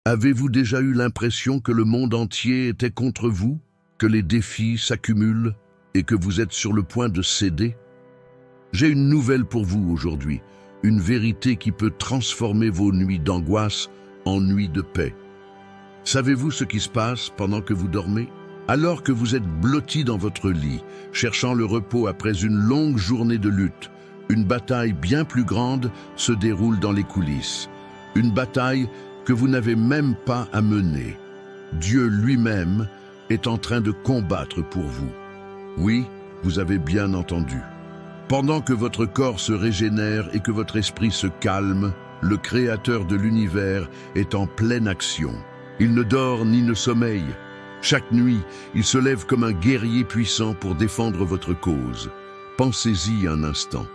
Avez-vous déjà eu l'impression que le monde entier était contre vous, que les défis s'accumulent et que vous êtes sur le point de céder? J'ai une nouvelle pour vous aujourd'hui, une vérité qui peut transformer vos nuits d'angoisse en nuits de paix. Savez-vous ce qui se passe pendant que vous dormez? Alors que vous êtes blotti dans votre lit, cherchant le repos après une longue journée de lutte, une bataille bien plus grande se déroule dans les coulisses. Une bataille que vous n'avez même pas à mener. Dieu lui-même est en train de combattre pour vous. Oui, vous avez bien entendu. Pendant que votre corps se régénère et que votre esprit se calme, le Créateur de l'univers est en pleine action. Il ne dort ni ne sommeille. Chaque nuit, il se lève comme un guerrier puissant pour défendre votre cause. Pensez-y un instant.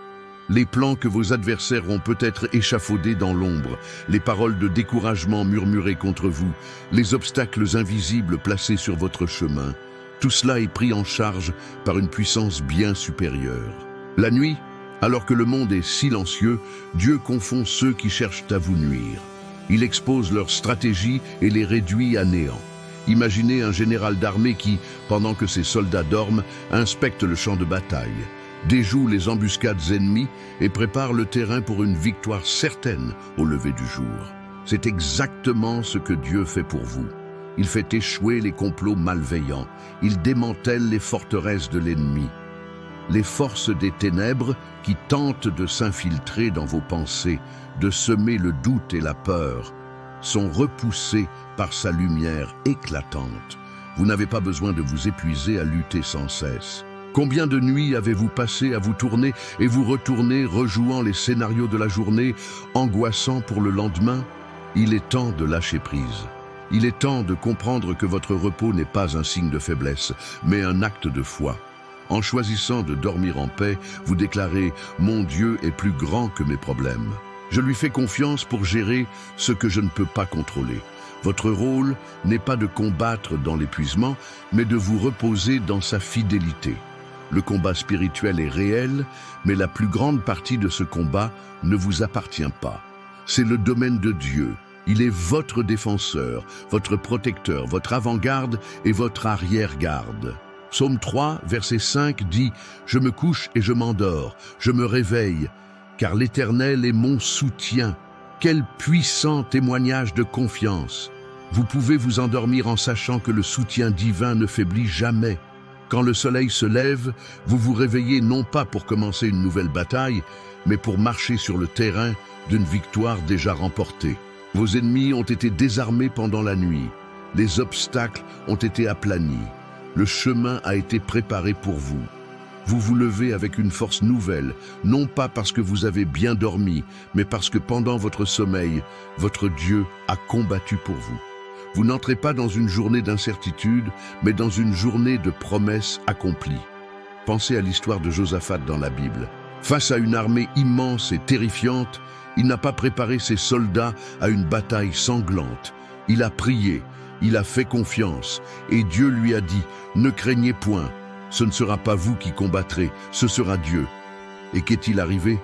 Les plans que vos adversaires ont peut-être échafaudés dans l'ombre, les paroles de découragement murmurées contre vous, les obstacles invisibles placés sur votre chemin, tout cela est pris en charge par une puissance bien supérieure. La nuit, alors que le monde est silencieux, Dieu confond ceux qui cherchent à vous nuire. Il expose leurs stratégies et les réduit à néant. Imaginez un général d'armée qui, pendant que ses soldats dorment, inspecte le champ de bataille, déjoue les embuscades ennemies et prépare le terrain pour une victoire certaine au lever du jour. C'est exactement ce que Dieu fait pour vous. Il fait échouer les complots malveillants. Il démantèle les forteresses de l'ennemi. Les forces des ténèbres qui tentent de s'infiltrer dans vos pensées, de semer le doute et la peur, sont repoussées par sa lumière éclatante. Vous n'avez pas besoin de vous épuiser à lutter sans cesse. Combien de nuits avez-vous passé à vous tourner et vous retourner, rejouant les scénarios de la journée, angoissant pour le lendemain? Il est temps de lâcher prise. Il est temps de comprendre que votre repos n'est pas un signe de faiblesse, mais un acte de foi. En choisissant de dormir en paix, vous déclarez « Mon Dieu est plus grand que mes problèmes. Je lui fais confiance pour gérer ce que je ne peux pas contrôler. » Votre rôle n'est pas de combattre dans l'épuisement, mais de vous reposer dans sa fidélité. Le combat spirituel est réel, mais la plus grande partie de ce combat ne vous appartient pas. C'est le domaine de Dieu. Il est votre défenseur, votre protecteur, votre avant-garde et votre arrière-garde. Psaume 3, verset 5 dit « Je me couche et je m'endors, je me réveille, car l'Éternel est mon soutien. » Quel puissant témoignage de confiance! Vous pouvez vous endormir en sachant que le soutien divin ne faiblit jamais. Quand le soleil se lève, vous vous réveillez non pas pour commencer une nouvelle bataille, mais pour marcher sur le terrain d'une victoire déjà remportée. Vos ennemis ont été désarmés pendant la nuit. Les obstacles ont été aplanis. Le chemin a été préparé pour vous. Vous vous levez avec une force nouvelle, non pas parce que vous avez bien dormi, mais parce que pendant votre sommeil, votre Dieu a combattu pour vous. Vous n'entrez pas dans une journée d'incertitude, mais dans une journée de promesses accomplies. Pensez à l'histoire de Josaphat dans la Bible. Face à une armée immense et terrifiante, il n'a pas préparé ses soldats à une bataille sanglante. Il a prié, il a fait confiance, et Dieu lui a dit « Ne craignez point, ce ne sera pas vous qui combattrez, ce sera Dieu. » Et qu'est-il arrivé?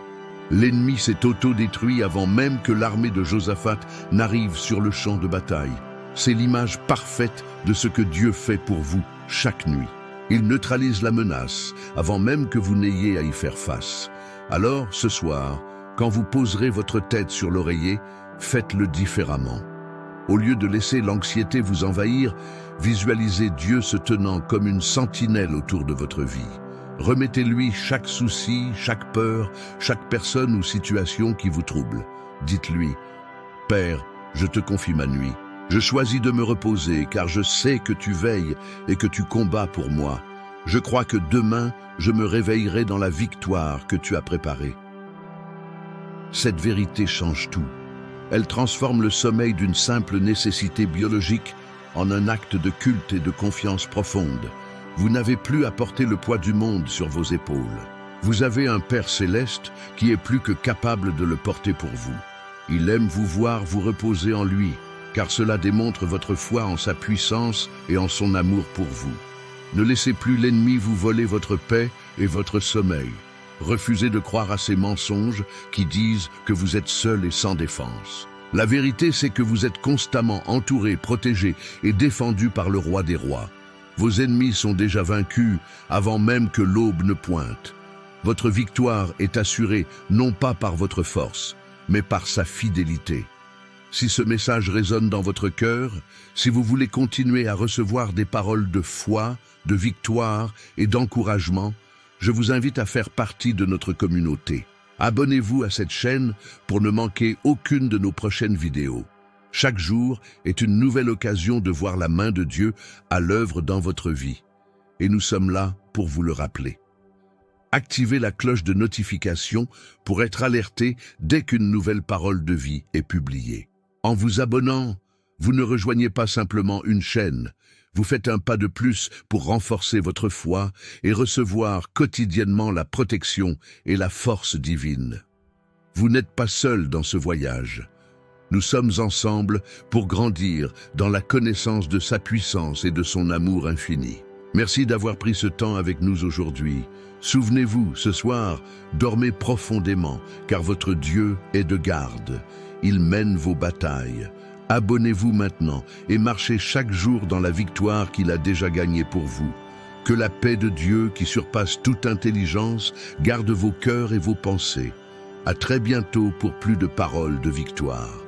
L'ennemi s'est auto-détruit avant même que l'armée de Josaphat n'arrive sur le champ de bataille. C'est l'image parfaite de ce que Dieu fait pour vous chaque nuit. Il neutralise la menace avant même que vous n'ayez à y faire face. Alors, ce soir, quand vous poserez votre tête sur l'oreiller, faites-le différemment. Au lieu de laisser l'anxiété vous envahir, visualisez Dieu se tenant comme une sentinelle autour de votre vie. Remettez-lui chaque souci, chaque peur, chaque personne ou situation qui vous trouble. Dites-lui « Père, je te confie ma nuit. Je choisis de me reposer car je sais que tu veilles et que tu combats pour moi. Je crois que demain, je me réveillerai dans la victoire que tu as préparée. » Cette vérité change tout. Elle transforme le sommeil d'une simple nécessité biologique en un acte de culte et de confiance profonde. Vous n'avez plus à porter le poids du monde sur vos épaules. Vous avez un Père céleste qui est plus que capable de le porter pour vous. Il aime vous voir vous reposer en lui, car cela démontre votre foi en sa puissance et en son amour pour vous. Ne laissez plus l'ennemi vous voler votre paix et votre sommeil. Refusez de croire à ces mensonges qui disent que vous êtes seul et sans défense. La vérité, c'est que vous êtes constamment entouré, protégé et défendu par le roi des rois. Vos ennemis sont déjà vaincus avant même que l'aube ne pointe. Votre victoire est assurée non pas par votre force, mais par sa fidélité. Si ce message résonne dans votre cœur, si vous voulez continuer à recevoir des paroles de foi, de victoire et d'encouragement, je vous invite à faire partie de notre communauté. Abonnez-vous à cette chaîne pour ne manquer aucune de nos prochaines vidéos. Chaque jour est une nouvelle occasion de voir la main de Dieu à l'œuvre dans votre vie. Et nous sommes là pour vous le rappeler. Activez la cloche de notification pour être alerté dès qu'une nouvelle parole de vie est publiée. En vous abonnant, vous ne rejoignez pas simplement une chaîne, vous faites un pas de plus pour renforcer votre foi et recevoir quotidiennement la protection et la force divine. Vous n'êtes pas seul dans ce voyage. Nous sommes ensemble pour grandir dans la connaissance de sa puissance et de son amour infini. Merci d'avoir pris ce temps avec nous aujourd'hui. Souvenez-vous, ce soir, dormez profondément, car votre Dieu est de garde. Il mène vos batailles. Abonnez-vous maintenant et marchez chaque jour dans la victoire qu'il a déjà gagnée pour vous. Que la paix de Dieu, qui surpasse toute intelligence, garde vos cœurs et vos pensées. À très bientôt pour plus de paroles de victoire.